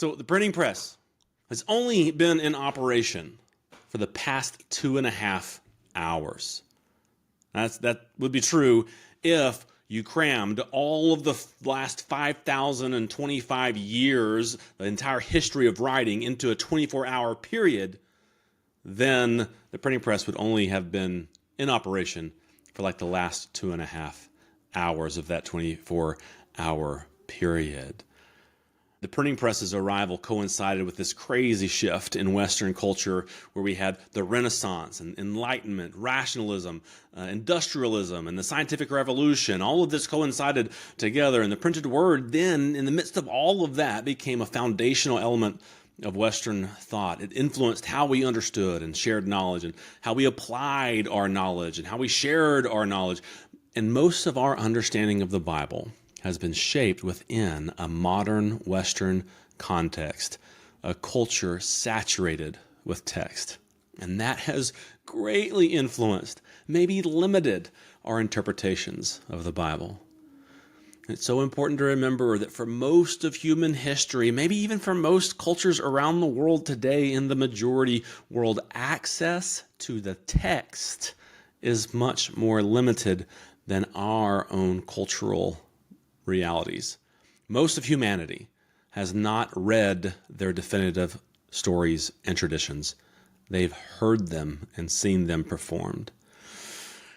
So the printing press has only been in operation for the past 2.5 hours. That would be true if you crammed all of the last 5,025 years, the entire history of writing, into a 24-hour period. Then the printing press would only have been in operation for like the last 2.5 hours of that 24-hour period. The printing press's arrival coincided with this crazy shift in Western culture where we had the Renaissance and Enlightenment, rationalism, industrialism, and the scientific revolution. All of this coincided together, and the printed word then, in the midst of all of that, became a foundational element of Western thought. It influenced how we understood and shared knowledge, and how we applied our knowledge, and how we shared our knowledge. And most of our understanding of the Bible has been shaped within a modern Western context, a culture saturated with text. And that has greatly influenced, maybe limited, our interpretations of the Bible. It's so important to remember that for most of human history, maybe even for most cultures around the world today, in the majority world, access to the text is much more limited than our own cultural realities. Most of humanity has not read their definitive stories and traditions. They've heard them and seen them performed.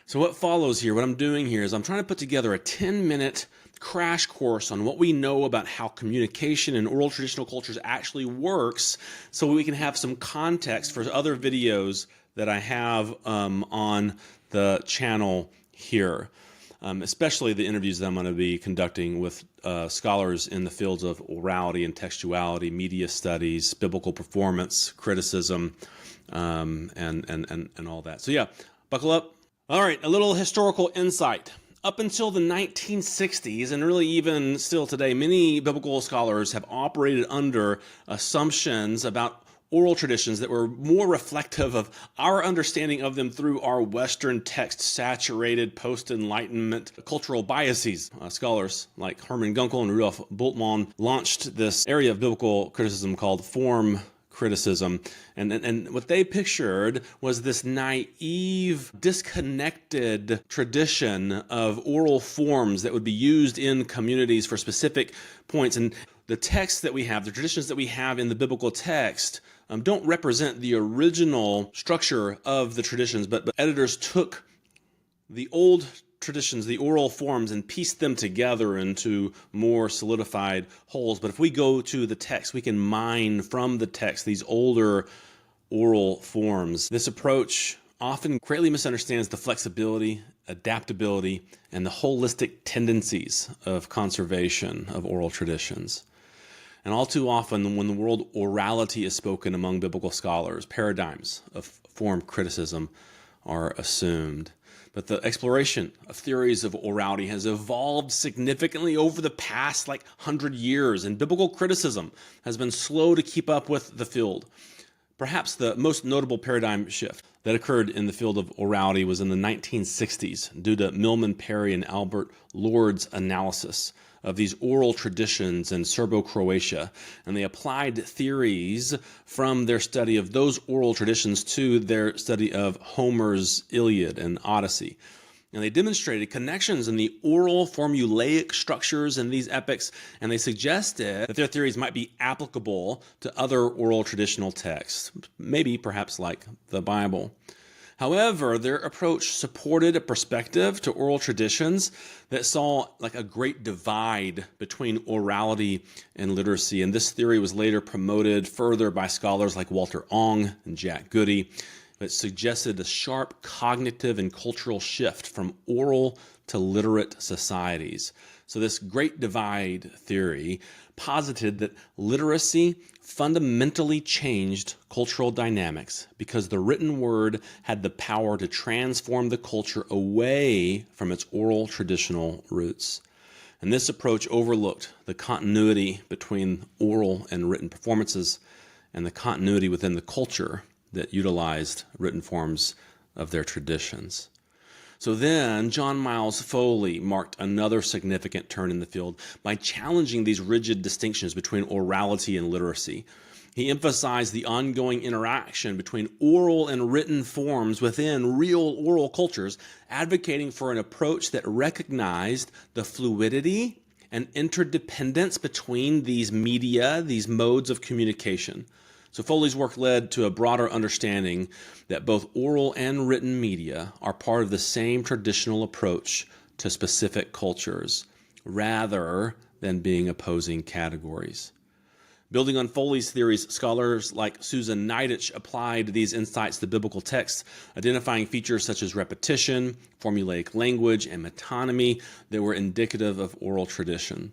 So what follows here, what I'm doing here, is I'm trying to put together a 10-minute crash course on what we know about how communication in oral traditional cultures actually works, so we can have some context for other videos that I have on the channel here. Especially the interviews that I'm going to be conducting with scholars in the fields of orality and textuality, media studies, biblical performance, criticism, and all that. So yeah, buckle up. All right, a little historical insight. Up until the 1960s, and really even still today, many biblical scholars have operated under assumptions about oral traditions that were more reflective of our understanding of them through our Western text-saturated post-Enlightenment cultural biases. Scholars like Hermann Gunkel and Rudolf Bultmann launched this area of biblical criticism called form criticism. And what they pictured was this naive, disconnected tradition of oral forms that would be used in communities for specific points. And the texts that we have, the traditions that we have in the biblical text, don't represent the original structure of the traditions, but editors took the old traditions, the oral forms, and pieced them together into more solidified wholes. But if we go to the text, we can mine from the text these older oral forms. This approach often greatly misunderstands the flexibility, adaptability, and the holistic tendencies of conservation of oral traditions. And all too often, when the word orality is spoken among biblical scholars, paradigms of form criticism are assumed. But the exploration of theories of orality has evolved significantly over the past 100 years, and biblical criticism has been slow to keep up with the field. Perhaps the most notable paradigm shift that occurred in the field of orality was in the 1960s due to Milman Parry and Albert Lord's analysis of these oral traditions in Serbo-Croatia, and they applied theories from their study of those oral traditions to their study of Homer's Iliad and Odyssey. And they demonstrated connections in the oral formulaic structures in these epics, and they suggested that their theories might be applicable to other oral traditional texts, maybe perhaps like the Bible. However, their approach supported a perspective to oral traditions that saw a great divide between orality and literacy. And this theory was later promoted further by scholars like Walter Ong and Jack Goody. It suggested a sharp cognitive and cultural shift from oral to literate societies. So this great divide theory posited that literacy fundamentally changed cultural dynamics because the written word had the power to transform the culture away from its oral traditional roots. And this approach overlooked the continuity between oral and written performances and the continuity within the culture that utilized written forms of their traditions. So then John Miles Foley marked another significant turn in the field by challenging these rigid distinctions between orality and literacy. He emphasized the ongoing interaction between oral and written forms within real oral cultures, advocating for an approach that recognized the fluidity and interdependence between these media, these modes of communication. So Foley's work led to a broader understanding that both oral and written media are part of the same traditional approach to specific cultures, rather than being opposing categories. Building on Foley's theories, scholars like Susan Niditch applied these insights to biblical texts, identifying features such as repetition, formulaic language, and metonymy that were indicative of oral tradition.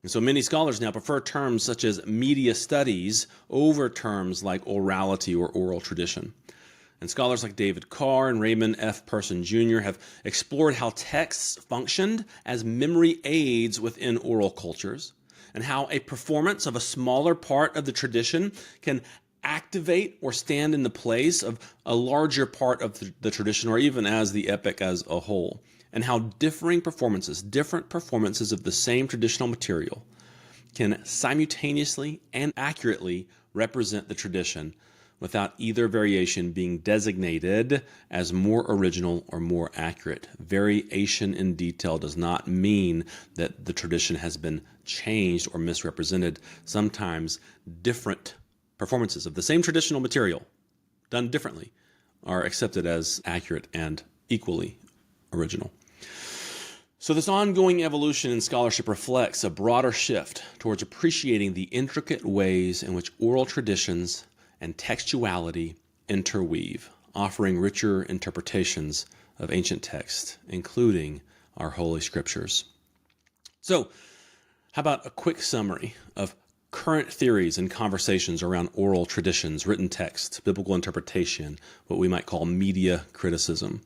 And so many scholars now prefer terms such as media studies over terms like orality or oral tradition. And scholars like David Carr and Raymond F. Person Jr. have explored how texts functioned as memory aids within oral cultures, and how a performance of a smaller part of the tradition can activate or stand in the place of a larger part of the tradition, or even as the epic as a whole. And how different performances of the same traditional material can simultaneously and accurately represent the tradition without either variation being designated as more original or more accurate. Variation in detail does not mean that the tradition has been changed or misrepresented. Sometimes different performances of the same traditional material done differently are accepted as accurate and equally original. So this ongoing evolution in scholarship reflects a broader shift towards appreciating the intricate ways in which oral traditions and textuality interweave, offering richer interpretations of ancient texts, including our Holy Scriptures. So, how about a quick summary of current theories and conversations around oral traditions, written text, biblical interpretation, what we might call media criticism?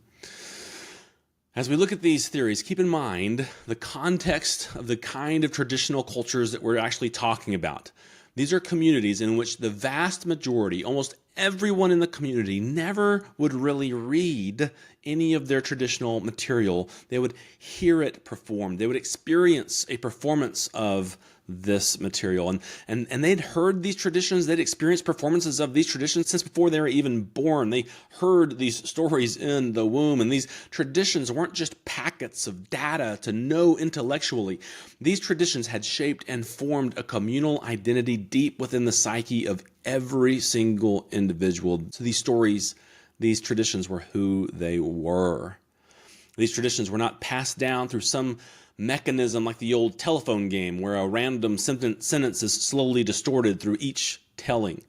As we look at these theories, keep in mind the context of the kind of traditional cultures that we're actually talking about. These are communities in which the vast majority, almost everyone in the community, never would really read any of their traditional material. They would hear it performed. They would experience a performance of this material. And they'd heard these traditions. They'd experienced performances of these traditions since before they were even born. They heard these stories in the womb. And these traditions weren't just packets of data to know intellectually. These traditions had shaped and formed a communal identity deep within the psyche of every single individual. So these stories, these traditions were who they were. These traditions were not passed down through some mechanism like the old telephone game where a random sentence is slowly distorted through each telling.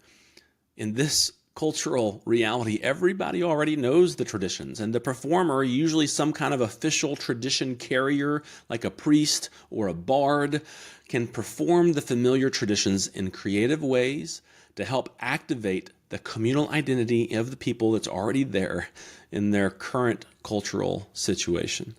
In this cultural reality, everybody already knows the traditions, and the performer, usually some kind of official tradition carrier like a priest or a bard, can perform the familiar traditions in creative ways to help activate the communal identity of the people that's already there in their current cultural situation.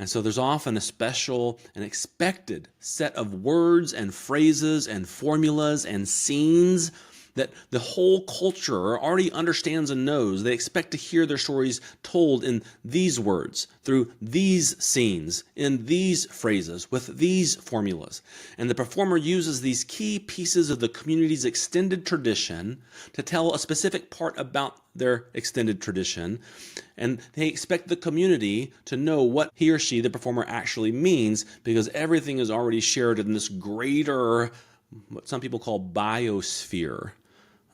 And so there's often a special and expected set of words and phrases and formulas and scenes that the whole culture already understands and knows. They expect to hear their stories told in these words, through these scenes, in these phrases, with these formulas. And the performer uses these key pieces of the community's extended tradition to tell a specific part about their extended tradition. And they expect the community to know what he or she, the performer, actually means, because everything is already shared in this greater, what some people call biosphere,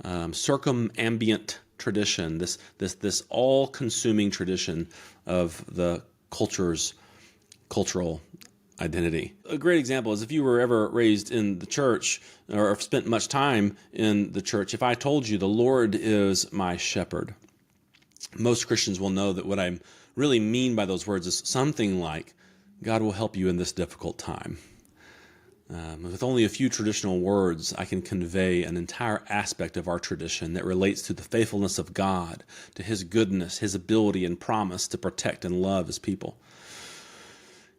circumambient tradition, this all-consuming tradition of the culture's cultural identity. A great example is if you were ever raised in the church or spent much time in the church, if I told you the Lord is my shepherd, most Christians will know that what I really mean by those words is something like, God will help you in this difficult time. With only a few traditional words, I can convey an entire aspect of our tradition that relates to the faithfulness of God, to His goodness, His ability and promise to protect and love His people.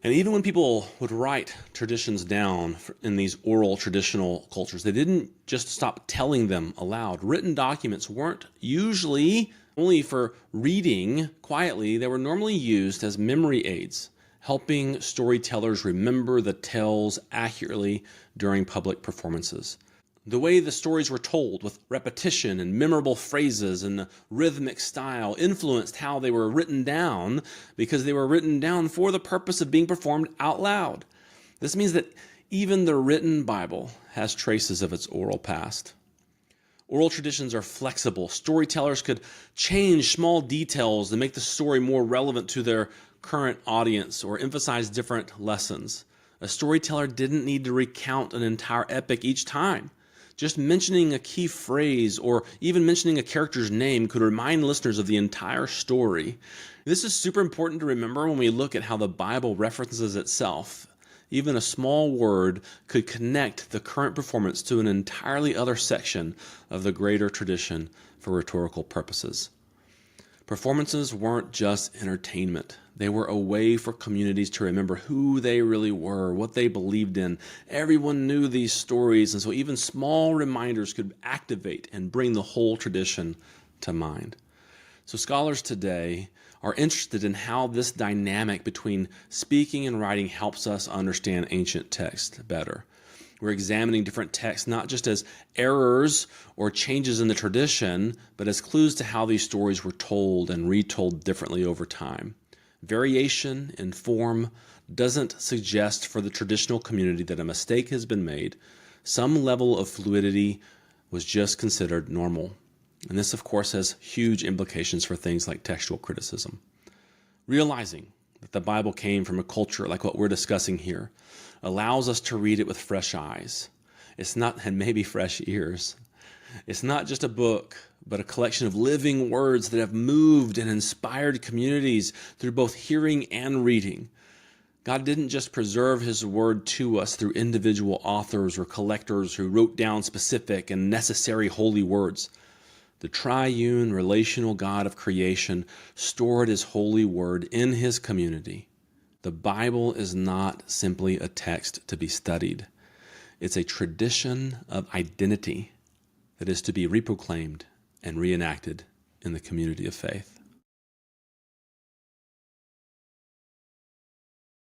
And even when people would write traditions down in these oral traditional cultures, they didn't just stop telling them aloud. Written documents weren't usually Only for reading quietly, they were normally used as memory aids, helping storytellers remember the tales accurately during public performances. The way the stories were told, with repetition and memorable phrases and a rhythmic style, influenced how they were written down because they were written down for the purpose of being performed out loud. This means that even the written Bible has traces of its oral past. Oral traditions are flexible. Storytellers could change small details to make the story more relevant to their current audience or emphasize different lessons. A storyteller didn't need to recount an entire epic each time. Just mentioning a key phrase or even mentioning a character's name could remind listeners of the entire story. This is super important to remember when we look at how the Bible references itself. Even a small word could connect the current performance to an entirely other section of the greater tradition for rhetorical purposes. Performances weren't just entertainment. They were a way for communities to remember who they really were, what they believed in. Everyone knew these stories, and so even small reminders could activate and bring the whole tradition to mind. So scholars today are interested in how this dynamic between speaking and writing helps us understand ancient texts better. We're examining different texts not just as errors or changes in the tradition, but as clues to how these stories were told and retold differently over time. Variation in form doesn't suggest for the traditional community that a mistake has been made. Some level of fluidity was just considered normal. And this, of course, has huge implications for things like textual criticism. Realizing that the Bible came from a culture like what we're discussing here allows us to read it with fresh eyes. And maybe fresh ears. It's not just a book, but a collection of living words that have moved and inspired communities through both hearing and reading. God didn't just preserve his word to us through individual authors or collectors who wrote down specific and necessary holy words. The triune relational God of creation stored his holy word in his community. The Bible is not simply a text to be studied. It's a tradition of identity that is to be reproclaimed and reenacted in the community of faith.